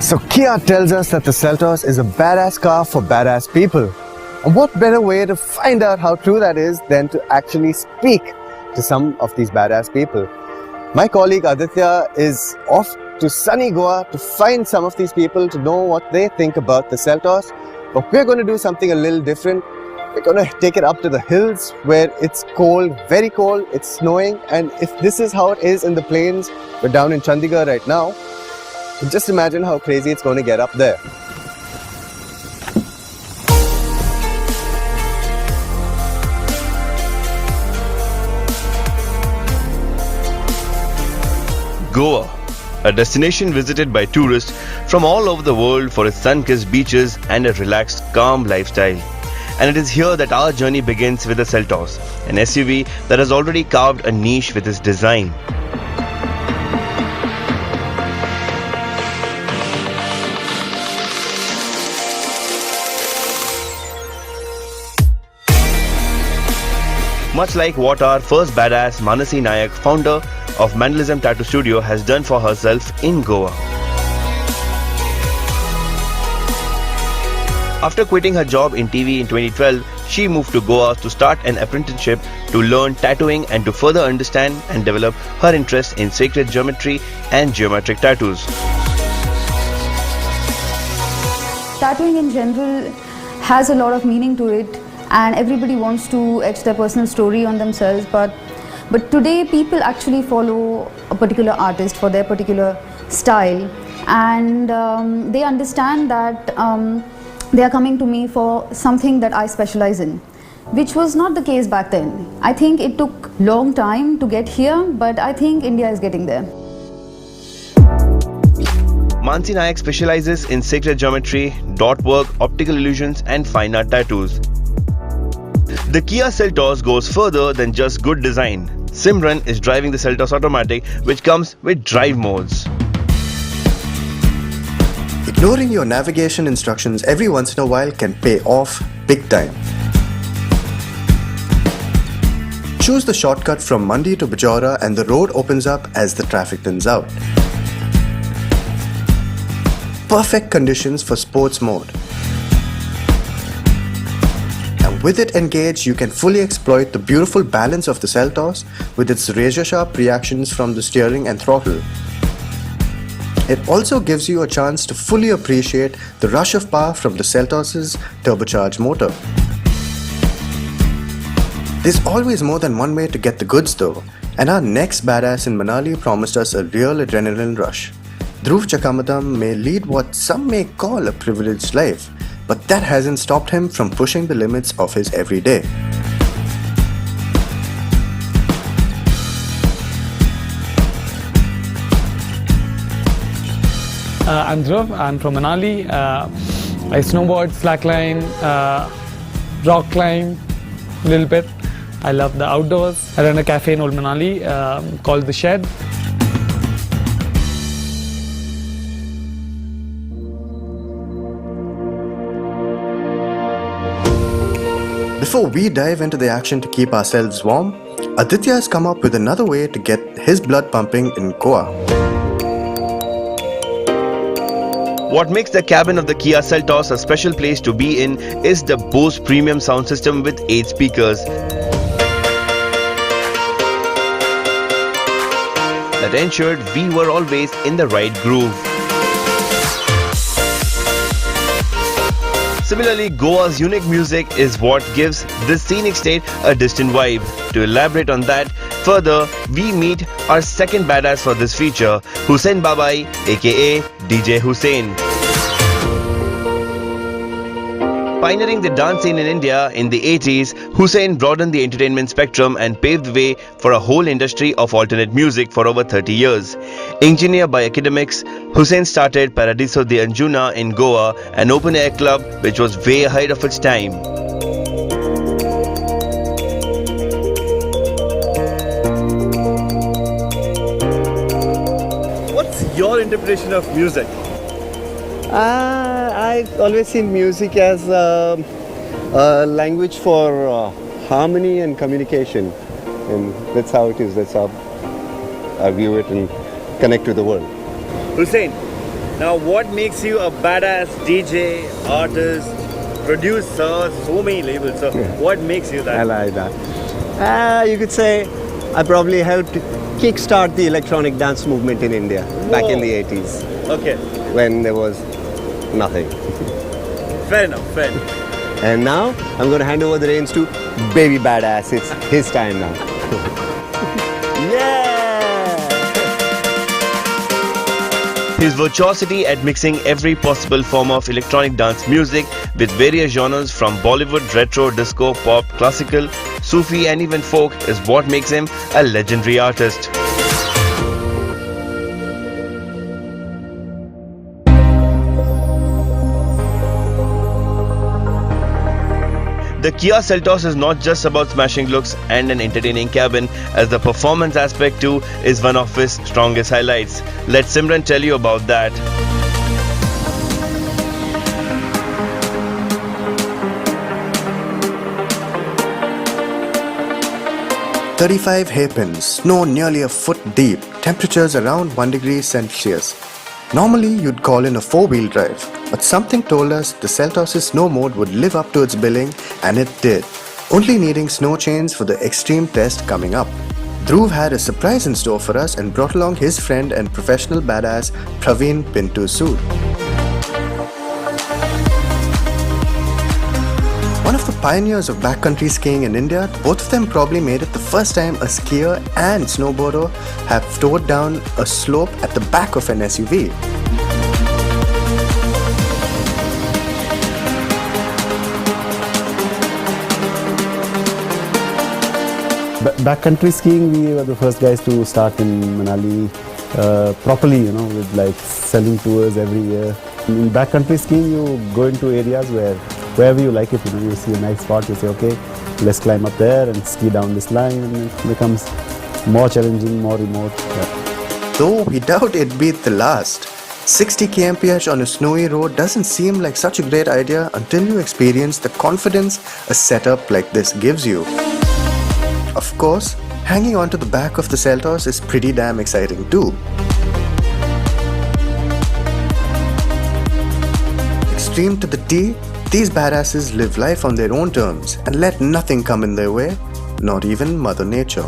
So Kia tells us that the Seltos is a badass car for badass people. And what better way to find out how true that is than to actually speak to some of these badass people. My colleague Aditya is off to sunny Goa to find some of these people to know what they think about the Seltos. But we're going to do something a little different. We're going to take it up to the hills where it's cold, very cold, it's snowing, and if this is how it is in the plains, we're down in Chandigarh right now. Just imagine how crazy it's going to get up there. Goa, a destination visited by tourists from all over the world for its sun-kissed beaches and a relaxed, calm lifestyle. And it is here that our journey begins with the Seltos, an SUV that has already carved a niche with its design. Much like what our first badass Manasi Nayak, founder of Mandalism Tattoo Studio, has done for herself in Goa. After quitting her job in TV in 2012, she moved to Goa to start an apprenticeship to learn tattooing and to further understand and develop her interest in sacred geometry and geometric tattoos. Tattooing in general has a lot of meaning to it, and everybody wants to etch their personal story on themselves, but today people actually follow a particular artist for their particular style, and they understand that they are coming to me for something that I specialize in, which was not the case back then. I think it took long time to get here, but I think India is getting there. Manasi Nayak specializes in sacred geometry, dot work, optical illusions and fine art tattoos. The Kia Seltos goes further than just good design. Simran is driving the Seltos Automatic, which comes with drive modes. Ignoring your navigation instructions every once in a while can pay off big time. Choose the shortcut from Mandi to Bajora and the road opens up as the traffic thins out. Perfect conditions for sports mode. And with it engaged, you can fully exploit the beautiful balance of the Seltos with its razor-sharp reactions from the steering and throttle. It also gives you a chance to fully appreciate the rush of power from the Seltos' turbocharged motor. There's always more than one way to get the goods though, and our next badass in Manali promised us a real adrenaline rush. Dhruv Chakamadam may lead what some may call a privileged life, but that hasn't stopped him from pushing the limits of his everyday. I'm Dhruv, I'm from Manali. I snowboard, slackline, rock climb a little bit. I love the outdoors. I run a cafe in Old Manali called The Shed. Before we dive into the action to keep ourselves warm, Aditya has come up with another way to get his blood pumping in Goa. What makes the cabin of the Kia Seltos a special place to be in is the Bose premium sound system with 8 speakers that ensured we were always in the right groove. Similarly, Goa's unique music is what gives this scenic state a distant vibe. To elaborate on that further, we meet our second badass for this feature, Hussain Babai, aka DJ Hussain. Pioneering the dance scene in India in the 80s, Hussain broadened the entertainment spectrum and paved the way for a whole industry of alternate music for over 30 years. Engineer by academics, Hussain started Paradiso de Anjuna in Goa, an open-air club which was way ahead of its time. What's your interpretation of music? I always see music as a language for harmony and communication, and that's how it is. That's how I view it and connect to the world. Hussain, Now, what makes you a badass DJ, artist, producer, so many labels? So, what makes you that? I like that. You could say I probably helped kickstart the electronic dance movement in India back in the 80s Okay, when there was nothing. fair enough, fair enough. And now I'm going to hand over the reins to Baby Badass. It's his time now. Yeah! His virtuosity at mixing every possible form of electronic dance music with various genres from Bollywood, retro, disco, pop, classical, Sufi and even folk is what makes him a legendary artist. The Kia Seltos is not just about smashing looks and an entertaining cabin, as the performance aspect too is one of his strongest highlights. Let Simran tell you about that. "35 hairpins, snow nearly a foot deep, temperatures around 1 degree Celsius. Normally you'd call in a 4-wheel drive, but something told us the Seltos' snow mode would live up to its billing, and it did, only needing snow chains for the extreme test coming up. Dhruv had a surprise in store for us and brought along his friend and professional badass Praveen Pintu Sood. One of the pioneers of backcountry skiing in India, both of them probably made it the first time a skier and snowboarder have towed down a slope at the back of an SUV. Backcountry skiing, we were the first guys to start in Manali properly, with like selling tours every year. In backcountry skiing, you go into areas wherever you like it, you see a nice spot, you say, okay, let's climb up there and ski down this line, and it becomes more challenging, more remote. Yeah. Though we doubt it'd beat the last. 60 kmph on a snowy road doesn't seem like such a great idea until you experience the confidence a setup like this gives you. Of course, hanging onto the back of the Seltos is pretty damn exciting too. Extreme to the T, these badasses live life on their own terms and let nothing come in their way, not even Mother Nature.